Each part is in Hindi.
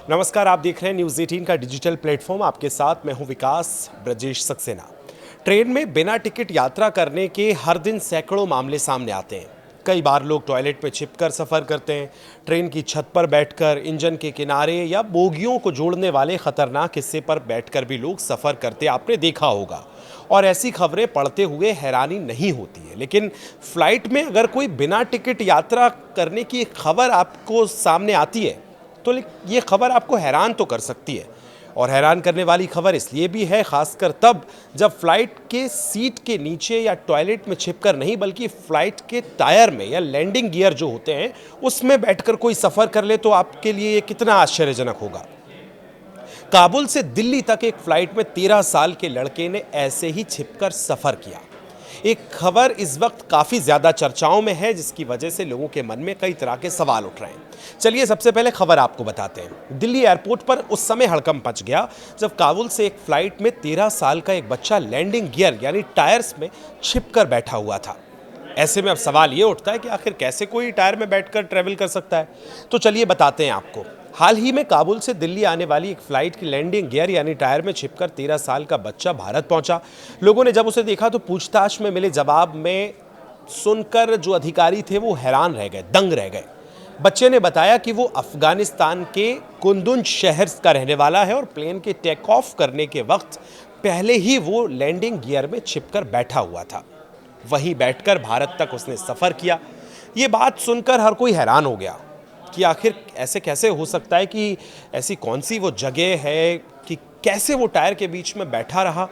नमस्कार, आप देख रहे हैं न्यूज़ 18 का डिजिटल प्लेटफॉर्म। आपके साथ मैं हूं विकास ब्रजेश सक्सेना। ट्रेन में बिना टिकट यात्रा करने के हर दिन सैकड़ों मामले सामने आते हैं। कई बार लोग टॉयलेट में छिपकर सफ़र करते हैं, ट्रेन की छत पर बैठकर, इंजन के किनारे या बोगियों को जोड़ने वाले खतरनाक हिस्से पर बैठकर भी लोग सफ़र करते आपने देखा होगा। और ऐसी खबरें पढ़ते हुए हैरानी नहीं होती है, लेकिन फ्लाइट में अगर कोई बिना टिकट यात्रा करने की एक खबर आपको सामने आती है तो ये खबर आपको हैरान तो कर सकती है। और हैरान करने वाली खबर इसलिए भी है, खासकर तब जब फ्लाइट के सीट के नीचे या टॉयलेट में छिपकर नहीं, बल्कि फ्लाइट के टायर में या लैंडिंग गियर जो होते हैं उसमें बैठकर कोई सफ़र कर ले तो आपके लिए ये कितना आश्चर्यजनक होगा। काबुल से दिल्ली तक एक फ्लाइट में 13 साल के लड़के ने ऐसे ही छिपकर सफ़र किया। एक खबर इस वक्त काफ़ी ज़्यादा चर्चाओं में है, जिसकी वजह से लोगों के मन में कई तरह के सवाल उठ रहे हैं। चलिए सबसे पहले खबर आपको बताते हैं। दिल्ली एयरपोर्ट पर उस समय हड़कंप मच गया जब काबुल से एक फ्लाइट में 13 साल का एक बच्चा लैंडिंग गियर यानी टायर्स में छिपकर बैठा हुआ था। ऐसे में अब सवाल ये उठता है कि आखिर कैसे कोई टायर में बैठकर ट्रैवल कर सकता है। तो चलिए बताते हैं आपको। हाल ही में काबुल से दिल्ली आने वाली एक फ्लाइट की लैंडिंग गियर यानी टायर में छिपकर 13 साल का बच्चा भारत पहुंचा। लोगों ने जब उसे देखा तो पूछताछ में मिले जवाब में सुनकर जो अधिकारी थे वो हैरान रह गए, दंग रह गए। बच्चे ने बताया कि वो अफगानिस्तान के कुंदुज शहर का रहने वाला है और प्लेन के टेक ऑफ करने के वक्त पहले ही वो लैंडिंग गियर में छिपकर बैठा हुआ था। वहीं बैठकर भारत तक उसने सफ़र किया। ये बात सुनकर हर कोई हैरान हो गया कि आखिर ऐसे कैसे हो सकता है, कि ऐसी कौन सी वो जगह है कि कैसे वो टायर के बीच में बैठा रहा।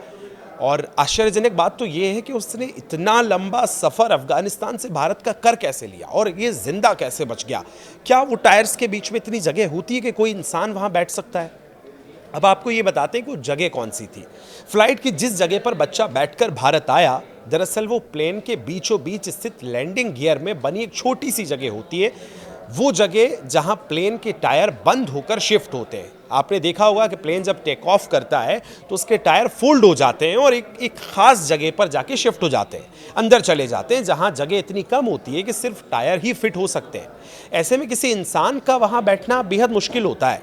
और आश्चर्यजनक बात तो ये है कि उसने इतना लंबा सफ़र अफगानिस्तान से भारत का कर कैसे लिया और ये जिंदा कैसे बच गया। क्या वो टायर्स के बीच में इतनी जगह होती है कि कोई इंसान वहाँ बैठ सकता है? अब आपको ये बताते हैं कि वो जगह कौन सी थी। फ्लाइट की जिस जगह पर बच्चा बैठकर भारत आया, दरअसल वो प्लेन के बीचों बीच स्थित लैंडिंग गियर में बनी एक छोटी सी जगह होती है। वो जगह जहां प्लेन के टायर बंद होकर शिफ्ट होते हैं। आपने देखा होगा कि प्लेन जब टेक ऑफ करता है तो उसके टायर फोल्ड हो जाते हैं और एक खास जगह पर जाके शिफ्ट हो जाते हैं, अंदर चले जाते हैं, जहां जगह इतनी कम होती है कि सिर्फ टायर ही फिट हो सकते हैं। ऐसे में किसी इंसान का वहां बैठना बेहद मुश्किल होता है।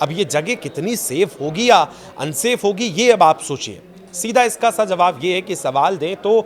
अब ये जगह कितनी सेफ होगी या अनसेफ होगी, ये अब आप सोचिए। सीधा इसका सा जवाब ये है कि सवाल दें तो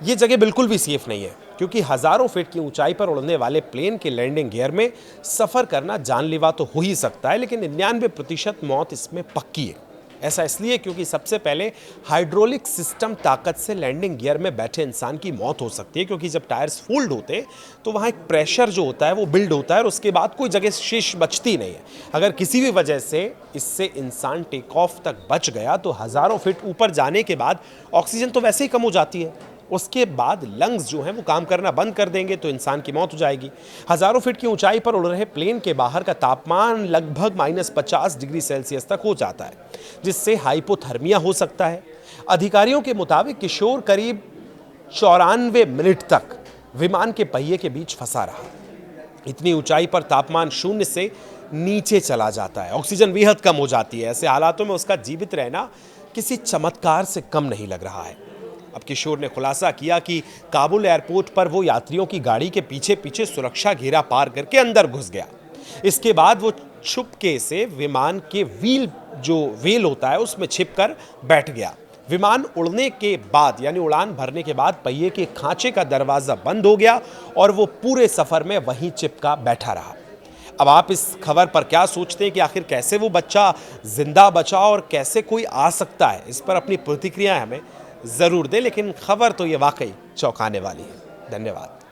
ये जगह बिल्कुल भी सेफ नहीं है, क्योंकि हज़ारों फीट की ऊंचाई पर उड़ने वाले प्लेन के लैंडिंग गियर में सफ़र करना जानलेवा तो हो ही सकता है, लेकिन 99% मौत इसमें पक्की है। ऐसा इसलिए क्योंकि सबसे पहले हाइड्रोलिक सिस्टम ताकत से लैंडिंग गियर में बैठे इंसान की मौत हो सकती है, क्योंकि जब टायर्स फोल्ड होते हैं तो वहाँ एक प्रेशर जो होता है वो बिल्ड होता है और उसके बाद कोई जगह शेष बचती नहीं है। अगर किसी भी वजह से इससे इंसान टेक ऑफ तक बच गया तो हज़ारों फीट ऊपर जाने के बाद ऑक्सीजन तो वैसे ही कम हो जाती है, उसके बाद लंग्स जो हैं वो काम करना बंद कर देंगे तो इंसान की मौत हो जाएगी। हज़ारों फीट की ऊंचाई पर उड़ रहे प्लेन के बाहर का तापमान लगभग -50 डिग्री सेल्सियस तक हो जाता है, जिससे हाइपोथर्मिया हो सकता है। अधिकारियों के मुताबिक किशोर करीब 94 मिनट तक विमान के पहिए के बीच फंसा रहा। इतनी ऊंचाई पर तापमान 0 से नीचे चला जाता है, ऑक्सीजन बेहद कम हो जाती है। ऐसे हालातों में उसका जीवित रहना किसी चमत्कार से कम नहीं लग रहा है। अब किशोर ने खुलासा किया कि काबुल एयरपोर्ट पर वो यात्रियों की गाड़ी के पीछे पीछे सुरक्षा घेरा पार करके अंदर घुस गया। इसके बाद वो छुपके से विमान के व्हील होता है उसमें छिपकर बैठ गया। विमान उड़ने के बाद यानी उड़ान भरने के बाद पहिए के खांचे का दरवाज़ा बंद हो गया और वो पूरे सफ़र में वहीं चिपका बैठा रहा। अब आप इस खबर पर क्या सोचते हैं कि आखिर कैसे वो बच्चा जिंदा बचा और कैसे कोई आ सकता है? इस पर अपनी प्रतिक्रिया हमें ज़रूर दें, लेकिन खबर तो ये वाकई चौंकाने वाली है। धन्यवाद।